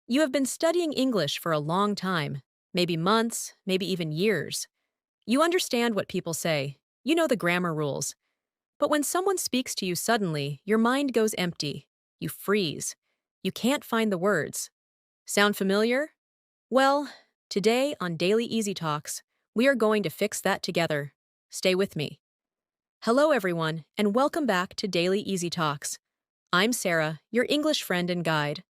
You have been studying English for a long time, maybe months, maybe even years. You understand what people say. You know the grammar rules. But when someone speaks to you suddenly, your mind goes empty. You freeze. You can't find the words. Sound familiar? Well, today on Daily Easy Talks, we are going to fix that together. Stay with me. Hello, everyone, and welcome back to Daily Easy Talks. I'm Sarah, your English friend and guide.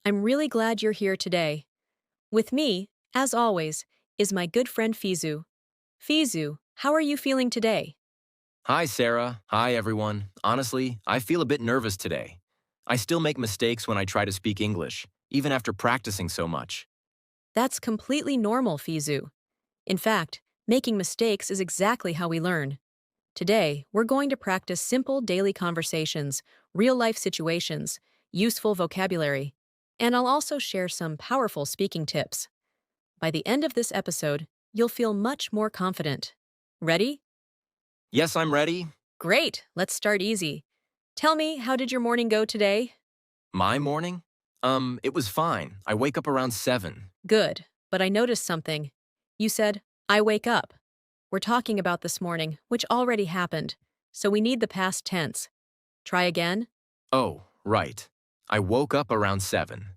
I'm really glad you're here today. With me, as always, is my good friend Fizu. Fizu, how are you feeling today? Hi, Sarah. Hi, everyone. Honestly, I feel a bit nervous today. I still make mistakes when I try to speak English, even after practicing so much. That's completely normal, Fizu. In fact, making mistakes is exactly how we learn. Today, we're going to practice simple daily conversations, real life situations, useful vocabulary, and I'll also share some powerful speaking tips. By the end of this episode, you'll feel much more confident. Ready? Yes, I'm ready. Great, let's start easy. Tell me, how did your morning go today? My morning? It was fine. I wake up around 7. Good, but I noticed something. You said, I wake up. We're talking about this morning, which already happened, so we need the past tense. Try again. Oh, right. I woke up around 7.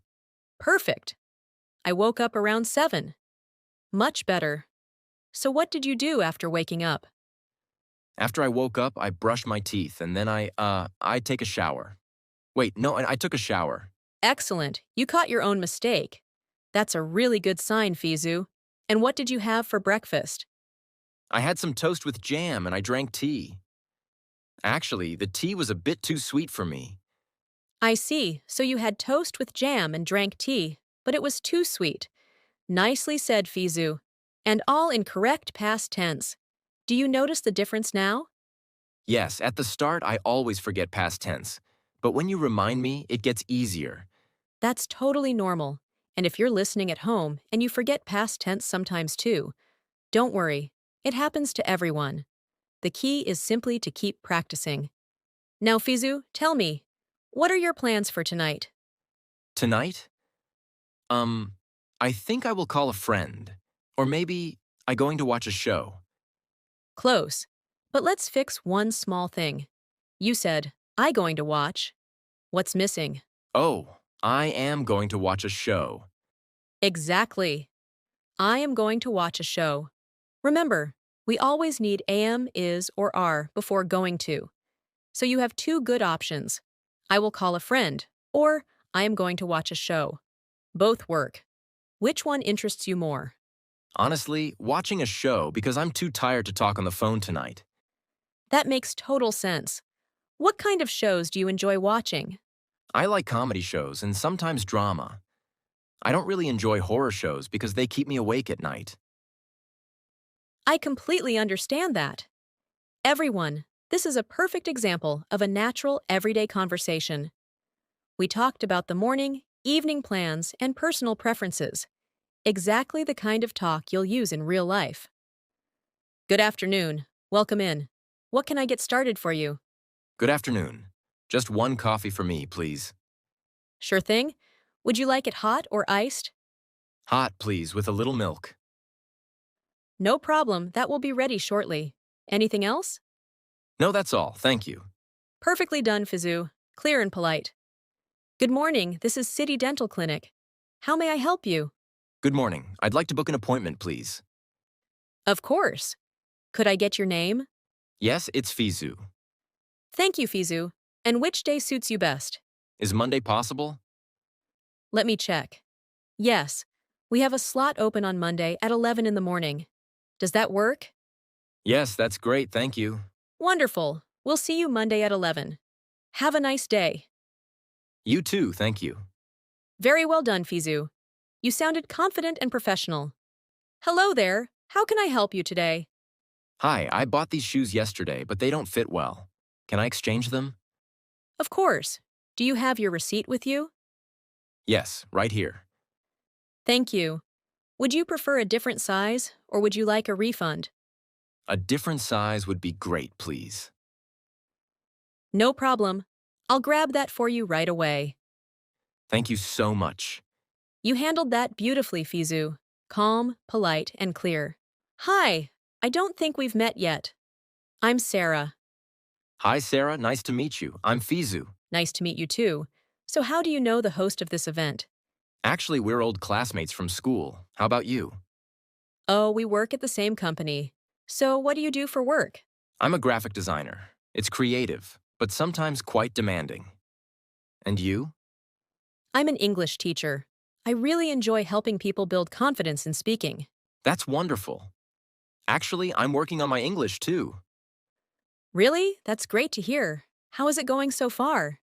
Perfect. I woke up around 7. Much better. So, what did you do after waking up? After I woke up, I brushed my teeth and then I take a shower. Wait, no, I took a shower. Excellent. You caught your own mistake. That's a really good sign, Fizu. And what did you have for breakfast? I had some toast with jam and I drank tea. Actually, the tea was a bit too sweet for me. I see. So you had toast with jam and drank tea, but it was too sweet. Nicely said, Fizu. And all in correct past tense. Do you notice the difference now? Yes, at the start, I always forget past tense. But when you remind me, it gets easier. That's totally normal. And if you're listening at home and you forget past tense sometimes too, don't worry. It happens to everyone. The key is simply to keep practicing. Now, Fizu, tell me, what are your plans for tonight? Tonight? Um, I think I will call a friend. Or maybe I going to watch a show. Close. But let's fix one small thing. You said, I going to watch. What's missing? Oh, I am going to watch a show. Exactly. I am going to watch a show. Remember, we always need am, is, or are before going to. So you have two good options. I will call a friend, or I am going to watch a show. Both work. Which one interests you more? Honestly, watching a show because I'm too tired to talk on the phone tonight. That makes total sense. What kind of shows do you enjoy watching? I like comedy shows and sometimes drama. I don't really enjoy horror shows because they keep me awake at night. I completely understand that. Everyone, this is a perfect example of a natural, everyday conversation. We talked about the morning, evening plans, and personal preferences. Exactly the kind of talk you'll use in real life. Good afternoon. Welcome in. What can I get started for you? Good afternoon. Just one coffee for me, please. Sure thing. Would you like it hot or iced? Hot, please, with a little milk. No problem. That will be ready shortly. Anything else? No, that's all. Thank you. Perfectly done, Fizu. Clear and polite. Good morning. This is City Dental Clinic. How may I help you? Good morning. I'd like to book an appointment, please. Of course. Could I get your name? Yes, it's Fizu. Thank you, Fizu. And which day suits you best? Is Monday possible? Let me check. Yes, we have a slot open on Monday at 11 in the morning. Does that work? Yes, that's great. Thank you. Wonderful. We'll see you Monday at 11. Have a nice day. You too, thank you. Very well done, Fizu. You sounded confident and professional. Hello there. How can I help you today? Hi, I bought these shoes yesterday, but they don't fit well. Can I exchange them? Of course. Do you have your receipt with you? Yes, right here. Thank you. Would you prefer a different size, or would you like a refund? A different size would be great, please. No problem. I'll grab that for you right away. Thank you so much. You handled that beautifully, Fizu. Calm, polite, and clear. Hi, I don't think we've met yet. I'm Sarah. Hi, Sarah. Nice to meet you. I'm Fizu. Nice to meet you too. So, how do you know the host of this event? Actually, we're old classmates from school. How about you? Oh, we work at the same company. So, what do you do for work? I'm a graphic designer. It's creative, but sometimes quite demanding. And you? I'm an English teacher. I really enjoy helping people build confidence in speaking. That's wonderful. Actually, I'm working on my English too. Really? That's great to hear. How is it going so far?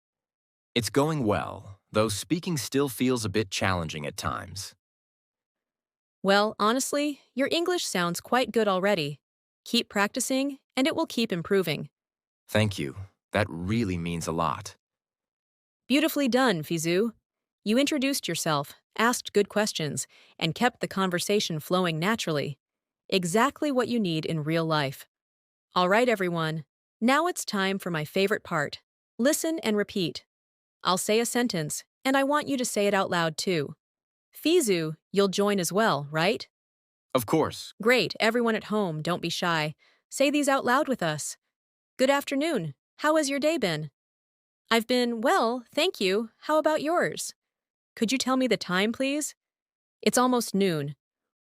It's going well, though speaking still feels a bit challenging at times. Well, honestly, your English sounds quite good already. Keep practicing, and it will keep improving. Thank you. That really means a lot. Beautifully done, Fizu. You introduced yourself, asked good questions, and kept the conversation flowing naturally. Exactly what you need in real life. All right, everyone. Now it's time for my favorite part. Listen and repeat. I'll say a sentence, and I want you to say it out loud too. Fizu, you'll join as well, right? Of course. Great, everyone at home, don't be shy. Say these out loud with us. Good afternoon. How has your day been? I've been well, thank you. How about yours? Could you tell me the time, please? It's almost noon.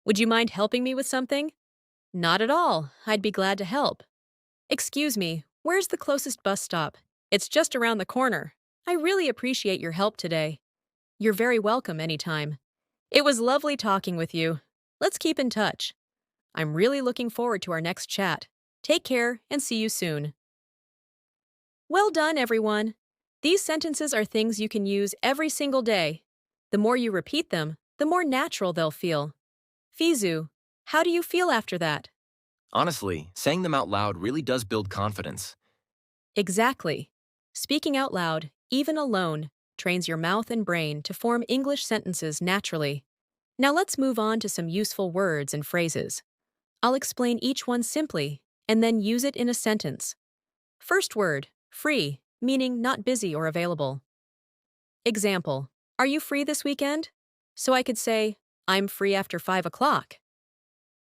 Would you mind helping me with something? Not at all. I'd be glad to help. Excuse me, where's the closest bus stop? It's just around the corner. I really appreciate your help today. You're very welcome anytime. It was lovely talking with you. Let's keep in touch. I'm really looking forward to our next chat. Take care and see you soon. Well done, everyone. These sentences are things you can use every single day. The more you repeat them, the more natural they'll feel. Fizu, how do you feel after that? Honestly, saying them out loud really does build confidence. Exactly. Speaking out loud, even alone, trains your mouth and brain to form English sentences naturally. Now let's move on to some useful words and phrases. I'll explain each one simply, and then use it in a sentence. First word, free, meaning not busy or available. Example, are you free this weekend? So I could say, I'm free after 5 o'clock.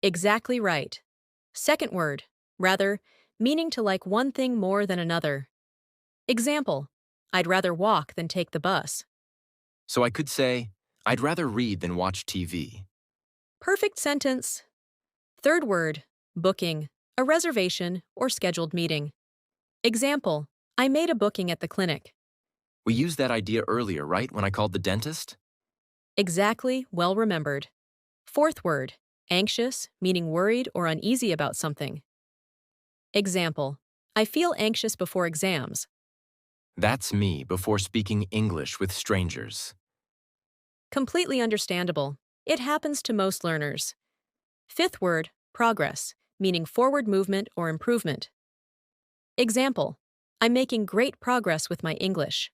Exactly right. Second word, rather, meaning to like one thing more than another. Example, I'd rather walk than take the bus. So I could say, I'd rather read than watch TV. Perfect sentence. Third word, booking, a reservation or scheduled meeting. Example, I made a booking at the clinic. We used that idea earlier, right, when I called the dentist? Exactly, well remembered. Fourth word, anxious, meaning worried or uneasy about something. Example, I feel anxious before exams. That's me before speaking English with strangers. Completely understandable. It happens to most learners. Fifth word, progress, meaning forward movement or improvement. Example, I'm making great progress with my English.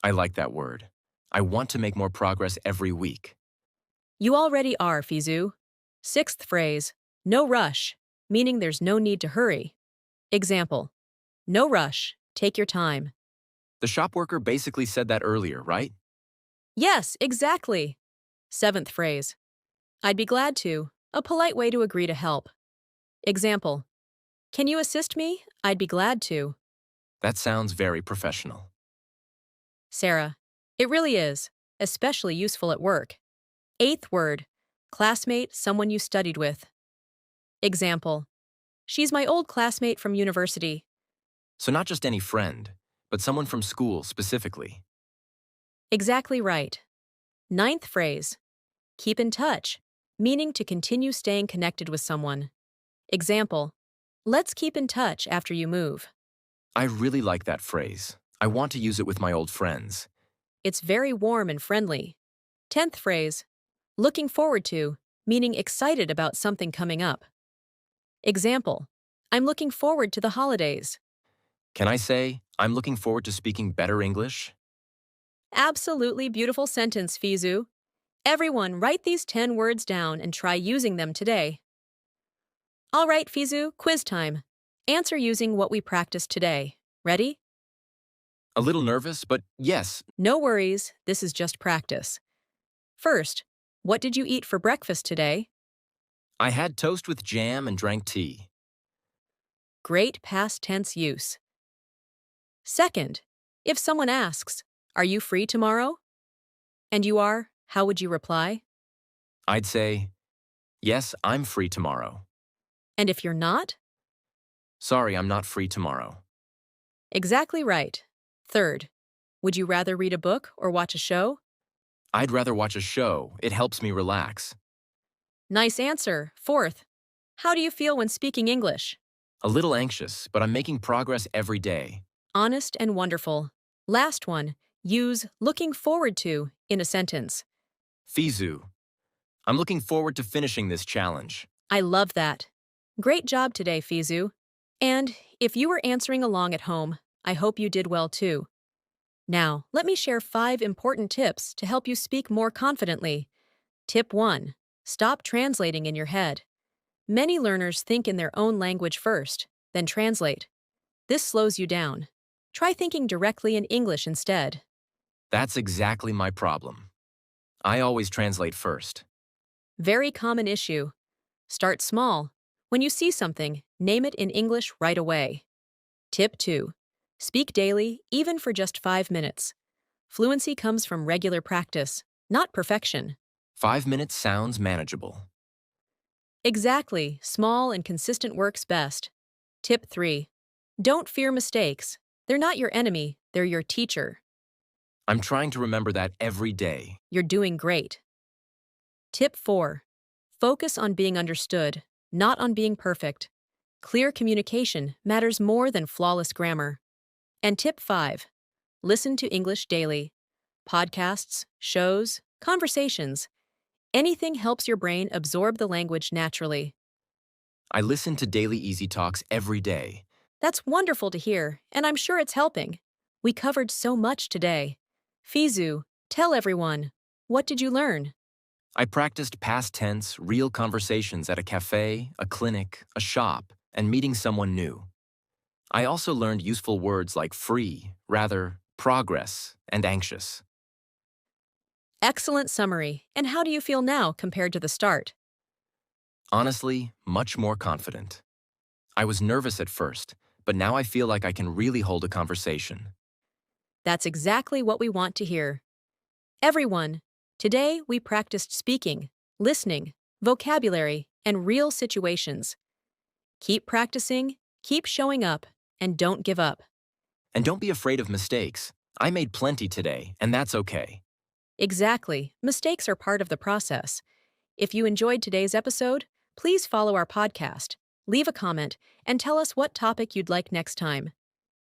I like that word. I want to make more progress every week. You already are, Fizu. Sixth phrase, no rush, meaning there's no need to hurry. Example, no rush, take your time. The shop worker basically said that earlier, right? Yes, exactly. Seventh phrase, I'd be glad to, a polite way to agree to help. Example, can you assist me? I'd be glad to. That sounds very professional. Sarah, it really is, especially useful at work. Eighth word, classmate, someone you studied with. Example, she's my old classmate from university. So not just any friend, but someone from school specifically. Exactly right. Ninth phrase, keep in touch, meaning to continue staying connected with someone. Example, let's keep in touch after you move. I really like that phrase. I want to use it with my old friends. It's very warm and friendly. Tenth phrase, looking forward to, meaning excited about something coming up. Example, I'm looking forward to the holidays. Can I say, I'm looking forward to speaking better English? Absolutely beautiful sentence, Fizu. Everyone, write these 10 words down and try using them today. All right, Fizu, quiz time. Answer using what we practiced today. Ready? A little nervous, but yes, No worries, this is just practice. First, what did you eat for breakfast today? I had toast with jam and drank tea. Great past tense use. Second, if someone asks, "Are you free tomorrow?" and you are, how would you reply? I'd say, yes, I'm free tomorrow. And if you're not? Sorry, I'm not free tomorrow. Exactly right. Third, would you rather read a book or watch a show? I'd rather watch a show. It helps me relax. Nice answer. Fourth, how do you feel when speaking English? A little anxious, but I'm making progress every day. Honest and wonderful. Last one, use looking forward to in a sentence. Fizu. I'm looking forward to finishing this challenge. I love that. Great job today, Fizu. And if you were answering along at home, I hope you did well too. Now, let me share 5 important tips to help you speak more confidently. Tip 1. Stop translating in your head. Many learners think in their own language first, then translate. This slows you down. Try thinking directly in English instead. That's exactly my problem. I always translate first. Very common issue. Start small. When you see something, name it in English right away. Tip 2. Speak daily, even for just 5 minutes. Fluency comes from regular practice, not perfection. 5 minutes sounds manageable. Exactly, small and consistent works best. Tip 3. Don't fear mistakes. They're not your enemy, they're your teacher. I'm trying to remember that every day. You're doing great. Tip 4. Focus on being understood, not on being perfect. Clear communication matters more than flawless grammar. And tip 5. Listen to English daily. Podcasts, shows, conversations. Anything helps your brain absorb the language naturally. I listen to daily easy talks every day. That's wonderful to hear, and I'm sure it's helping. We covered so much today. Fizu, tell everyone, what did you learn? I practiced past tense, real conversations at a cafe, a clinic, a shop, and meeting someone new. I also learned useful words like free, rather, progress, and anxious. Excellent summary. And how do you feel now compared to the start? Honestly, much more confident. I was nervous at first, but now I feel like I can really hold a conversation. That's exactly what we want to hear. Everyone, today we practiced speaking, listening, vocabulary, and real situations. Keep practicing, keep showing up, and don't give up. And don't be afraid of mistakes. I made plenty today, and that's okay. Exactly, mistakes are part of the process. If you enjoyed today's episode, please follow our podcast, leave a comment, and tell us what topic you'd like next time.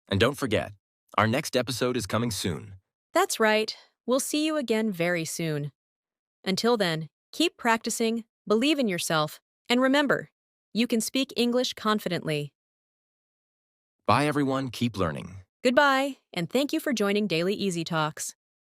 And don't forget, our next episode is coming soon. That's right, we'll see you again very soon. Until then, keep practicing, believe in yourself, and remember, you can speak English confidently. Bye everyone, keep learning. Goodbye, and thank you for joining Daily Easy Talks.